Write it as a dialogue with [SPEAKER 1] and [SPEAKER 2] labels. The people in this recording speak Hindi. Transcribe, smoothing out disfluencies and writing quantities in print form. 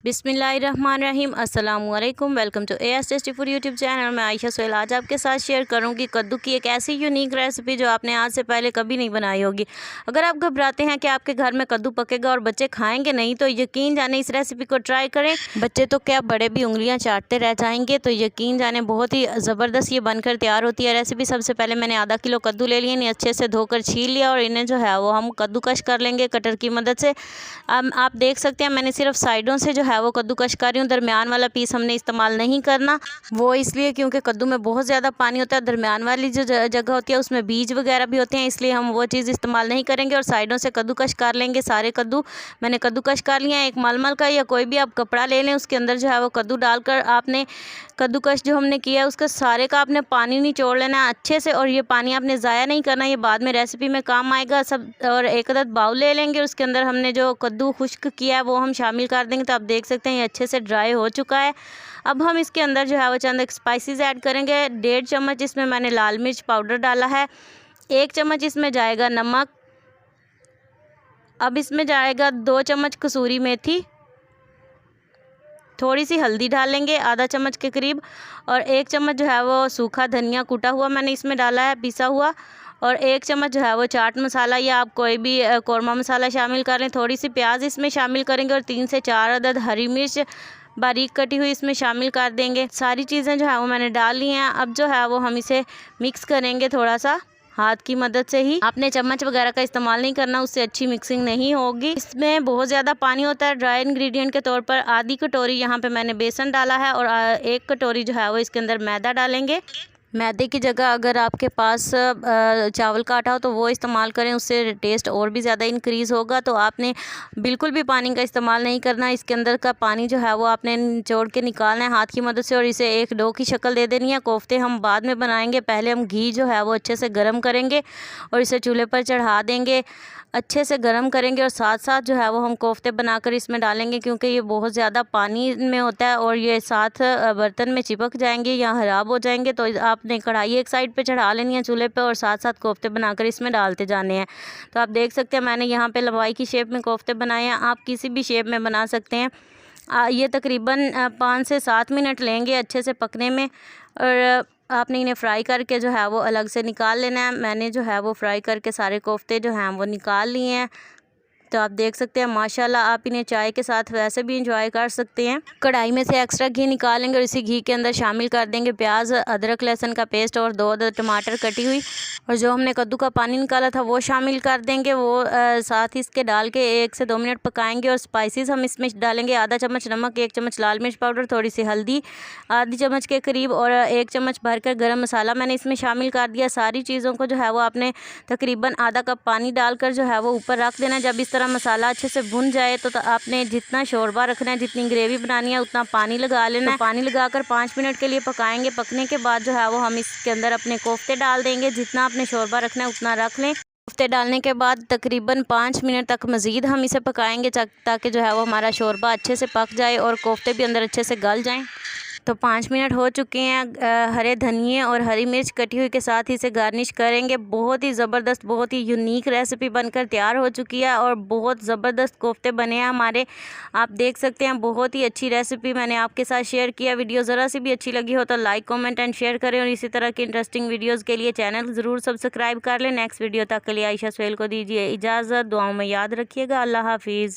[SPEAKER 1] बिस्मिल्लाहिर्रहमानिर्रहीम अस्सलामुअलैकुम। Welcome to AS tasty food YouTube channel. मैं आयशा सोहेल आज आपके साथ शेयर करूंगी कद्दू की एक ऐसी यूनिक रेसिपी जो आपने आज से पहले कभी नहीं बनाई होगी। अगर आप घबराते हैं कि आपके घर में कद्दू पकेगा और बच्चे खाएंगे नहीं, तो यकीन जाने इस रेसिपी को ट्राई करें। बच्चे तो क्या, बड़े भी उंगलियाँ चाटते रह जाएंगे। तो यकीन जाने बहुत ही ज़बरदस्त ये बनकर तैयार होती है रेसिपी। सबसे पहले मैंने आधा किलो कद्दू ले लिए, इन्हें अच्छे से धोकर छील लिया और इन्हें जो है वो हम कद्दूकश कर लेंगे कटर की मदद से। अब आप देख सकते हैं मैंने सिर्फ साइडों से जो है वो कद्दूकश कर रही हूँ। दरमियान वाला पीस हमने इस्तेमाल नहीं करना, वो इसलिए क्योंकि कद्दू में बहुत ज़्यादा पानी होता है। दरमियान वाली जो जगह होती है उसमें बीज वगैरह भी होते हैं, इसलिए हम वो चीज़ इस्तेमाल नहीं करेंगे और साइडों से कद्दूकश कर लेंगे। सारे कद्दू मैंने कद्दूकश कर लिया है। एक मलमल का या कोई भी आप कपड़ा ले लें, उसके अंदर जो है वो कद्दू डालकर आपने कद्दूकश जो हमने किया है उसका सारे का आपने पानी निचोड़ लेना है अच्छे से, और ये पानी आपने ज़ाया नहीं करना, ये बाद में रेसिपी में काम आएगा सब। और एक अदद बाउल ले लेंगे, उसके अंदर हमने जो कद्दू खुश्क किया है वो हम शामिल कर देंगे। तो आप देख सकते हैं ये अच्छे से ड्राई हो चुका है। अब हम इसके अंदर जो है वो चंद स्पाइसेस ऐड करेंगे। 1.5 चम्मच इसमें मैंने लाल मिर्च पाउडर डाला है। 1 चम्मच इसमें जाएगा नमक। अब इसमें जाएगा 2 चम्मच कसूरी मेथी। थोड़ी सी हल्दी डालेंगे आधा चम्मच के करीब, और 1 चम्मच जो है वो सूखा धनिया कूटा हुआ मैंने इसमें डाला है, पिसा हुआ। और 1 चम्मच जो है वो चाट मसाला या आप कोई भी कौरमा मसाला शामिल कर लें। थोड़ी सी प्याज इसमें शामिल करेंगे और 3 से 4 अदद हरी मिर्च बारीक कटी हुई इसमें शामिल कर देंगे। सारी चीज़ें जो है वो मैंने डाल ली हैं। अब जो है वो हम इसे मिक्स करेंगे थोड़ा सा हाथ की मदद से ही। आपने चम्मच वगैरह का इस्तेमाल नहीं करना, उससे अच्छी मिक्सिंग नहीं होगी। इसमें बहुत ज़्यादा पानी होता है। ड्राई इंग्रेडिएंट के तौर पर आधी कटोरी यहाँ पे मैंने बेसन डाला है और 1 कटोरी जो है वो इसके अंदर मैदा डालेंगे। मैदे की जगह अगर आपके पास चावल का आटा हो तो वो इस्तेमाल करें, उससे टेस्ट और भी ज़्यादा इंक्रीज़ होगा। तो आपने बिल्कुल भी पानी का इस्तेमाल नहीं करना। इसके अंदर का पानी जो है वो आपने निचोड़ के निकालना है हाथ की मदद से और इसे एक डो की शक्ल दे देनी है। कोफ्ते हम बाद में बनाएंगे, पहले हम घी जो है वो अच्छे से गर्म करेंगे और इसे चूल्हे पर चढ़ा देंगे, अच्छे से गर्म करेंगे और साथ साथ जो है वो हम कोफ्ते बनाकर इसमें डालेंगे, क्योंकि ये बहुत ज़्यादा पानी में होता है और ये साथ बर्तन में चिपक जाएंगे या ख़राब हो जाएंगे। तो आपने कढ़ाई एक साइड पे चढ़ा लेनी है चूल्हे पे और साथ साथ कोफ्ते बनाकर इसमें डालते जाने हैं। तो आप देख सकते हैं मैंने यहाँ पे लंबाई की शेप में कोफ्ते बनाए हैं, आप किसी भी शेप में बना सकते हैं। ये तकरीबन 5 से 7 मिनट लेंगे अच्छे से पकने में, और आपने इन्हें फ्राई करके जो है वो अलग से निकाल लेना है। मैंने जो है वो फ्राई करके सारे कोफ्ते जो हैं वो निकाल लिए हैं। तो आप देख सकते हैं माशाल्लाह, आप इन्हें चाय के साथ वैसे भी इंजॉय कर सकते हैं। कढ़ाई में से एक्स्ट्रा घी निकालेंगे और इसी घी के अंदर शामिल कर देंगे प्याज, अदरक लहसुन का पेस्ट और 2 अदद टमाटर कटी हुई, और जो हमने कद्दू का पानी निकाला था वो शामिल कर देंगे। वो साथ ही इसके डाल के 1 से 2 मिनट पकाएंगे। और स्पाइसेस हम इसमें डालेंगे आधा चम्मच नमक, 1 चम्मच लाल मिर्च पाउडर, थोड़ी सी हल्दी आधी चम्मच के करीब, और 1 चम्मच भरकर गरम मसाला मैंने इसमें शामिल कर दिया। सारी चीज़ों को जो है वो आपने तकरीबन आधा कप पानी डालकर जो है वो ऊपर रख देना। जब इस तरह मसाला अच्छे से भुन जाए तो आपने जितना शोरबा रखना है, जितनी ग्रेवी बनानी है उतना पानी लगा लेना है। पानी लगाकर 5 मिनट के लिए पकाएंगे। पकने के बाद जो है वो हम इसके अंदर अपने कोफ्ते डाल देंगे। जितना आपने शोरबा रखना है उतना रख लें। कोफ्ते डालने के बाद तकरीबन 5 मिनट तक मज़ीद हम इसे पकाएंगे ताकि जो है वो हमारा शोरबा अच्छे से पक जाए और कोफ्ते भी अंदर अच्छे से गल जाएं। तो 5 मिनट हो चुके हैं। हरे धनिए और हरी मिर्च कटी हुई के साथ ही इसे गार्निश करेंगे। बहुत ही ज़बरदस्त, बहुत ही यूनिक रेसिपी बनकर तैयार हो चुकी है और बहुत ज़बरदस्त कोफ्ते बने हैं हमारे। आप देख सकते हैं बहुत ही अच्छी रेसिपी मैंने आपके साथ शेयर किया। वीडियो ज़रा सी भी अच्छी लगी हो तो लाइक, कमेंट एंड शेयर करें, और इसी तरह की इंटरेस्टिंग वीडियोज़ के लिए चैनल ज़रूर सब्सक्राइब कर लें। नेक्स्ट वीडियो तक के लिए आयशा सोहेल को दीजिए इजाज़त। दुआओं में याद रखिएगा। अल्लाह हाफिज़।